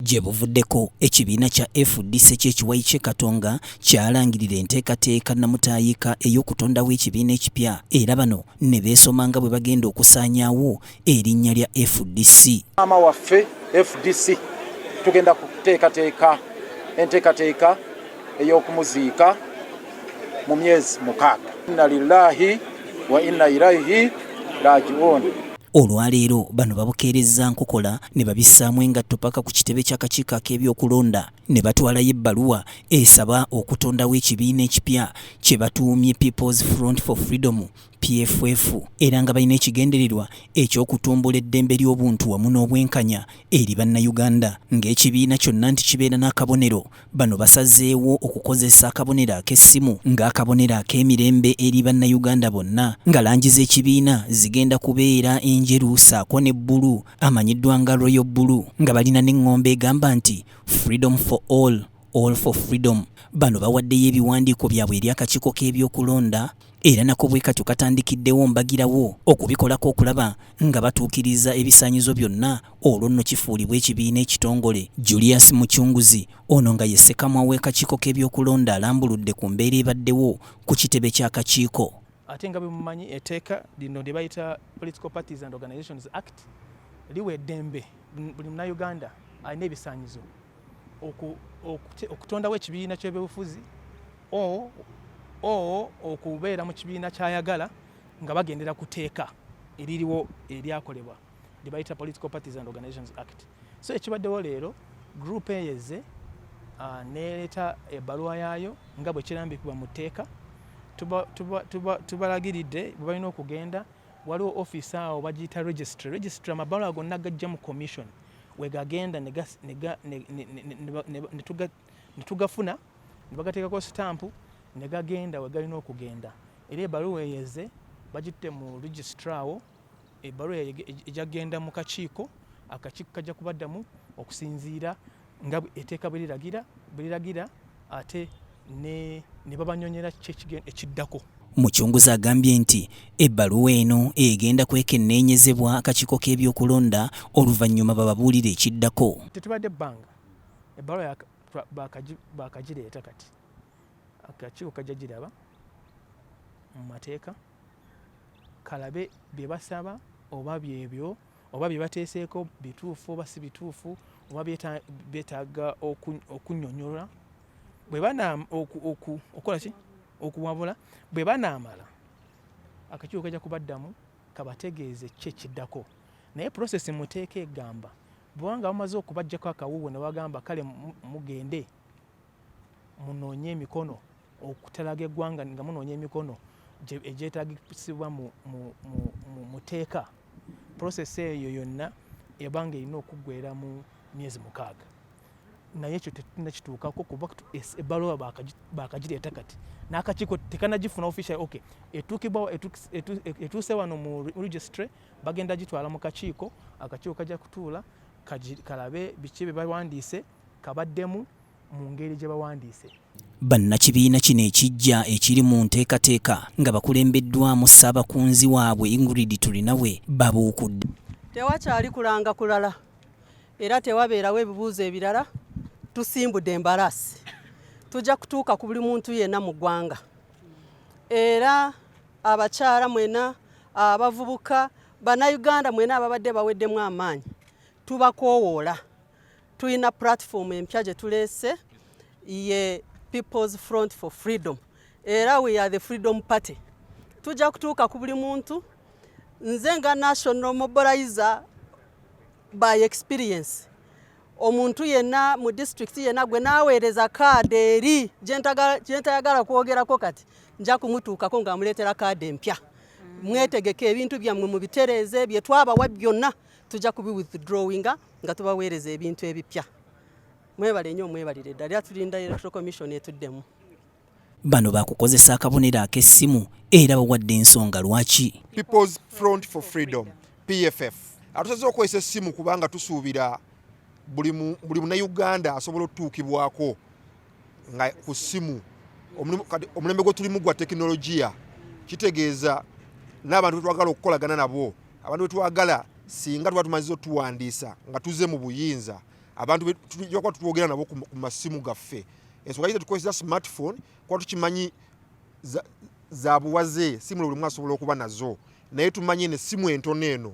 gye buvuddeko ekibiina kya FDC ky'ekiwayi ky'e Katonga kyalangirira enteekateeka nnamutaayika ey'okutondawo ekibiina ekipya era bano ne beesoma nga bwe bagenda okusaanyaawo erinnya lya FDC. Maama waffe FDC tugenda kuteekateeka enteekateeka ey'okumuziika mu myezi 6. Inna lillahi wa inna ilaihi raaji'uun. Olwaleero bano babukeerezza nkokola ne babissaamu engatto paka ku kitebe ky'akakiiko ak'ebyokulonda ne batwalayo ebbaluwa esaba okutondawo ekibiina ekipya kye batuumye People's Front for Freedom PFF era nga balina ekigendererwa eky'okutumbula eddembe ly'obuntu wamu n'obwenkanya eri bannayuganda ng'ekibiina kyonna nti kibeera n'akabonero. Bano basazeewo okukozesa akabonero ak'essimu ng'akabonero ak'emirembe eri bannayuganda bonna nga langi z'ekibiina zigenda kubeera enjeru ssaako ne bbulu amanyiddwa nga Royal Blue nga balina n'eŋŋombe egamba nti Freedom for all for freedom. Bano bawaddeyo ebiwandiiko byabwe eri akakiiko k'ebyokulonda era nako bwe katyo katandikiddewo mbagirawo okubikolako okulaba nga batuukiriza ebisaanyizo byonna olwo nno kifuulibwa ekibiina ekitongole. Julius Mucunguzi ono nga ye ssekamwa w'akakiiko k'ebyokulonda alambuludde ku mbeera ebaddewo ku kitebe ky'akakiiko. Ate nga bwe mumanyi etteeka lino lye bayita Political Parties and Organizations Act liwa eddembe buli munnayuganda alina ebisaanyizo okutondawo ekibiina ky'ebyobufuzi okubeera mu kibiina ky'ayagala nga bagendera ku tteeka eririwo eryakolebwa lye bayita Political Parties and Organizations Act. So ekibaddewo leero group eyeze neeta ebbaluwa yaayo nga bwe kirambikibwa mu tteeka. Tubalagiridde bwe balina okugenda waliwo office awo bagiyita registry amabbaluwa gonna gajja mu commission wegagenda ne tugafuna ne bagateekako sitampu ne gagenda we galina okugenda era ebbaluwa eyeze bagitte mu registry awo. Ebbaluwa ejagenda mu kakiiko, akakiiko kajja kubaddamu okusinziira nga etteeka bwe liragira ate ne babanyonyera ekiddako. Mucunguzi agambye nti ebbaluwa eno egenda kwekenneenyezebwa akakiiko k'ebyokulonda oluvannyuma bababuulire ekiddako. Tetubadde bbanga ebbaluwa bakagireeta kati akakiiko kajja giraba mu mateeka kalabe bye basaba oba byebyo oba bye bateeseeko bituufu oba si bituufu oba beetaaga okunnyonnyola bwe okola ki okuwabula bwe banaamala akakiiko kajja kubaddamu kabategeeze ki ekiddako. Naye process muteeka egamba bwanga bamaze okubajjako akawuwo ne bagamba kale mugende munoonye emikono okutalaga eggwanga nga munoonye emikono egyetaagisibwa mu tteeka. Process eyo yonna ebanga erina okuggwera mu myezi 6. Naye ekyo tetunakituukako kuba ebbaluwa bakagireeta kati n'akakiiko tekanagifuna official. Okay, etuuse wano mu registry bagenda gitwala mu kakiiko, akakiiko kajja kutuula kalabe biki bye bawandiise kabaddemu mu ngeri gye bawandiise. Bannakibiina kino ekijja ekiri mu nteekateeka nga bakulembeddwamu ssaabakunzi waabwe Ingrid Turinawe babuukudde. Tewakyali kulanga kulala era tewabeerawo ebibuuzo ebirala. Tusimbudde embalaasi tujja kutuuka ku buli muntu yenna mu ggwanga era abakyala mwena abavubuka bannayuganda mwena ababadde baweddemu amaanyi tubakoowoola. Tulina platform empya gye tuleese ye People's Front for Freedom era we are the Freedom Party. Tujja kutuuka ku buli muntu. Nze nga national mobilizer by experience omuntu yenna mu district yenna gwe naaweereza kaadi eri gyentayagala kwogerako kati nja kumutuukako nga muleetera kaadi empya. Mwetegeke ebintu byammwe mu bitereeze bye twabawa byonna tujja kubi withdrawinga nga tubaweereza ebintu ebipya. Mwebale nnyo mwebalire ddala tulinda Electoral Commission etuddemu. Bano bakukozesa akabonero ak'essimu era bawadde ensonga lwaki. People's Front for Freedom PFF atusaze okwesa essimu kubanga tusuubira buli munnayuganda asobola otuukibwako nga ku ssimu. Omulembe gwe tulimu gwa tekinologiya kitegeeza n'abantu bwe twagala okukolagana nabo abantu bwe twagala singa tuba tumaze otuwandiisa nga tuze mu buyinza abantu tujja kuba tutwogera nabo ku masimu gaffe. Ensonga yite tukozesa smartphone kwa tukimanyi za buwaze simu buli mwasobola okuba nazo, naye tumanyi ne simu entono eno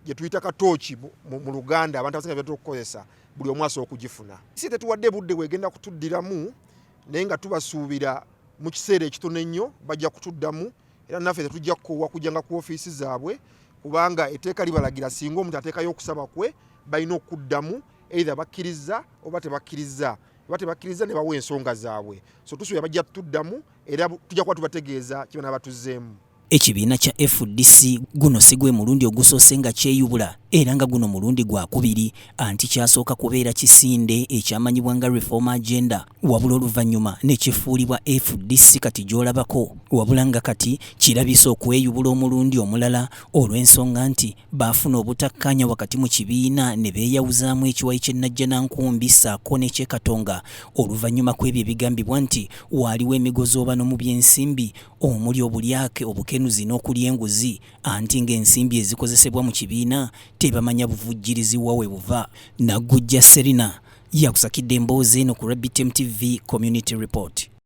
gye tuyita katooki mu Luganda abantu abasinga byatukozesa buli omwaso okugifuna. Si tetuwadde budde bwegenda kutuddiramu, naye nga tubasuubira mu kiseera ekitono ennyo bajja kutuddamu, era naffe tetujja kukowa kujjanga ku ofiisi zaabwe, kubanga etteeka libalagira singa omuntu ateekayo okusaba kwe balina okuddamu either bakkiriza oba tebakkiriza. Bate bakkiriza ne bawa ensonga zaabwe. So tusuubira bajja tuddamu era tujja kuba tubategeeza kye bana batuzzeemu. Ekibiina kya FDC guno sigwe mulundi ogusoose nga kyeyubula era nga guno mulundi gwakubiri anti kyasooka kubeera kisinde ekyamanyibwa nga Reform Agenda, wabula oluvannyuma ne kifuulibwa FDC kati gy'olabako, wabula nga kati kirabise okweyubula omulundi omulala olw'ensonga nti baafuna obutakkaanya wakati mu kibiina ne beeyawuzaamu ekiwayi kye Najjanankumbi ssaako ne Kyekatonga oluvannyuma kw'ebyo ebigambibwa nti waaliwo emigozoobano mu by'ensimbi omuli obulyake obukenuzi n'okulya enguzi, anti ng'ensimbi ezikozesebwa mu kibiina tebamanya buvujjirizi wa we buva. Nagujja Serina yakusakidde emboozi eno ku Rabbit TV Community Report.